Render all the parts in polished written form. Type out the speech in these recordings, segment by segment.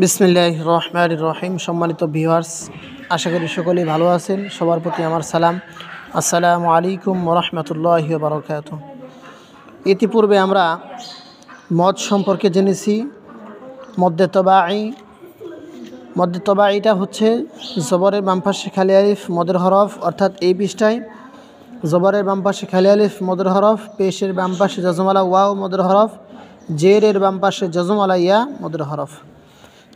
বিসমিল্লাহির রহমানির রহিম। সম্মানিত ভিউয়ার্স, আশা করি সকলেই ভালো আছেন। সবার প্রতি আমার সালাম। আসসালামু আলাইকুম ওয়া রাহমাতুল্লাহি ওয়া বারাকাতুহু। ইতিপূর্বে আমরা মদ সম্পর্কে জেনেছি। মদ্দে তবাঈটা হচ্ছে জবরের বাম পাশে খালি আলিফ মদের হরফ, অর্থাৎ এই পৃষ্ঠায় জবরের বাম পাশে খালি আলিফ মদের হরফ, পেশের বাম পাশে জজমালা ওয়াও মদের হরফ, জেরের বাম পাশে জজমালা ইয়া মদের হরফ।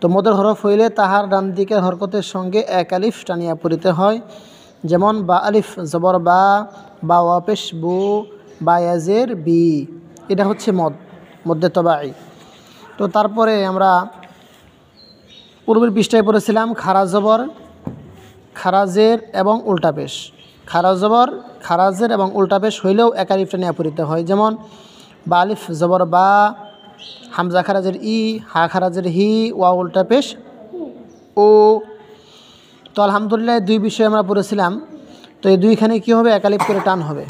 তো মদের হরফ হইলে তাহার ডান দিকের হরকতের সঙ্গে এক আলিফ টানিয়া পড়িতে হয়। যেমন বা আলিফ জবর বা ওয়াপেশ বু, বা ইয়াজের বি, এটা হচ্ছে মদ্দে তবাঈ। তো তারপরে আমরা পূর্বের পৃষ্ঠায় পড়েছিলাম খারা জবর, খারাজের এবং উল্টা পেশ। খারা জবর, খারাজের এবং উল্টা পেশ হইলেও এক আলিফ টানিয়া পড়িতে হয়। যেমন বা আলিফ জবর বা, হামজা খারাজের ই, হা খারাজের হি, ওয়া উল্টা পেশ ও। তো আলহামদুলিল্লাহ দুই বিষয় আমরা পড়েছিলাম। তো এই দুইখানে কী হবে? এক আলিফ করে টান হবে।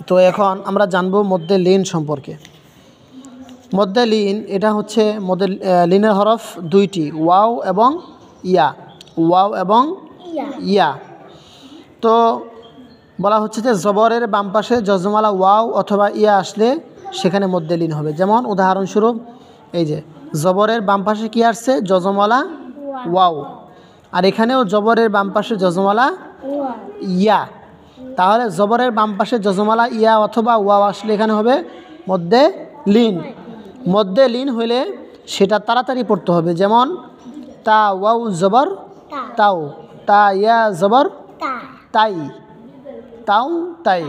তো এখন আমরা জানবো মদ্দে লিন সম্পর্কে। মদ্দে লিন এটা হচ্ছে মদ্দে লিনের হরফ দুইটি, ওয়াও এবং ইয়া। ওয়াও এবং ইয়া। তো বলা হচ্ছে যে জবরের বাম পাশে জজমালা ওয়াও অথবা ইয়া আসলে সেখানে মদ্দে লিন হবে। যেমন উদাহরণস্বরূপ এই যে জবরের বাম পাশে কী আসছে? জজমালা ওয়াও, আর এখানেও জবরের বাম পাশে জজমালা ইয়া। তাহলে জবরের বাম পাশে জজমালা ইয়া অথবা ওয়াও আসলে এখানে হবে মদ্দে লিন। মদ্দে লিন হইলে সেটা তাড়াতাড়ি পড়তে হবে। যেমন তা ওয়াও জবর তাও, তা ইয়া জবর তাই, তাও তাই।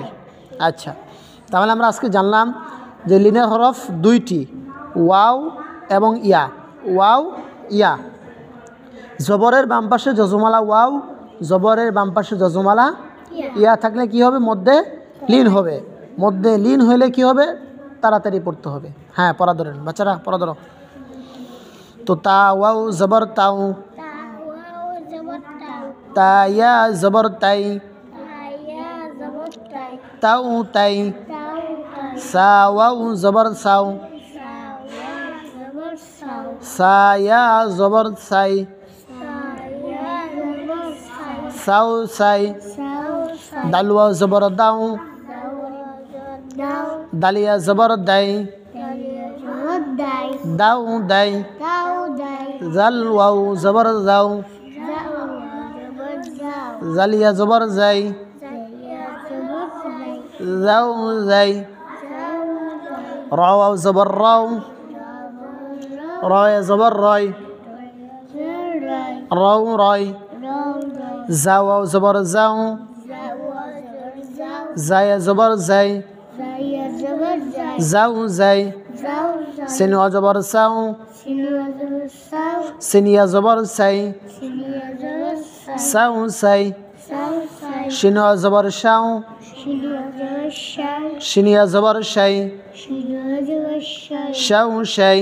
আচ্ছা, তাহলে আমরা আজকে জানলাম যে লিনের হরফ দুইটি, ওয়াও এবং ইয়া। ওয়াও ইয়া। জবরের বাম পাশে জজমালা ওয়াও, জবরের বাম পাশে জজমালা ইয়া থাকলে কি হবে? মদ্দে লিন হবে। মদ্দে লিন হইলে কি হবে? তাড়াতাড়ি পড়তে হবে। হ্যাঁ, পড়া ধরেন বাচ্চারা, পড়া ধরো। তো তা ওয়াও জবর তাও, তা ইয়া জবর তাই, তাও তাই। সা ওয়াও জবর সাও, সা ইয়া জবর সাই, সাও সাই। দাল ওয়াও জবর দাও, দালিয়া জবর দাই, দাও দাই। জাল ওয়াও জবর যাও, জালিয়া জবর যাই, যাও যাই। র ওয়াও জবর রাও, রয় জবর রয়, রও রয়। যা ওয়াও জবর যাও, জায়া জবর যাই, যাও যাই। সিন ওয়া জবর সাও, সিনিয়া জবর সাই, সাও সাই। শিন ওয়া জবর শাও, শিনিয়া জবর শাই, শাও শাই।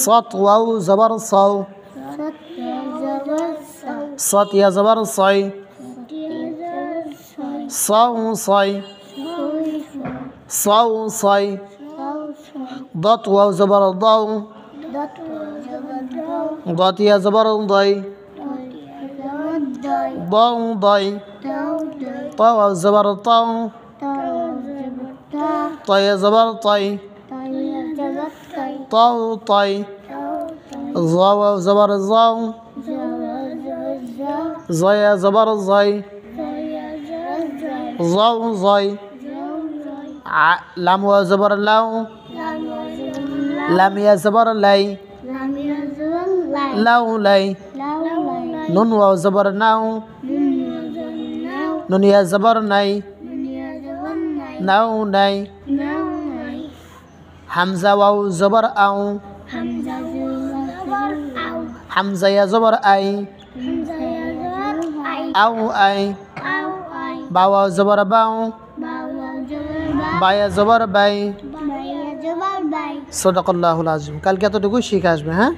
সত ওয়াও জবর সাও, সত ইয়া জবর সয়, সাও সয়, সাও সয়। দত ওয়াও জবর দাও, দত ইয়া জবর দয়, দাও দয়। ত ওয়াও জবর তাও, তয় জবর তয়, তাও তয়। জ ওয়াও জবর যাও, জয়া জবর জয়, যাও জয়। লাম ওয়াও জবর লাও, লাম ইয়া জবর লাই, লাও লাই। নুন ওয়াও জবর নাও, নুন ইয়া জবর নাই, নাও নাই। হামজা ওয়াও জবর আও, হামজা ইয়া জবর আই, আও আই। বা ওয়াও জবর বাও, বায়া জবর বাই। সাদাকাল্লাহুল আযীম। কালকে এতটুকু শিখে আসবে। হ্যাঁ।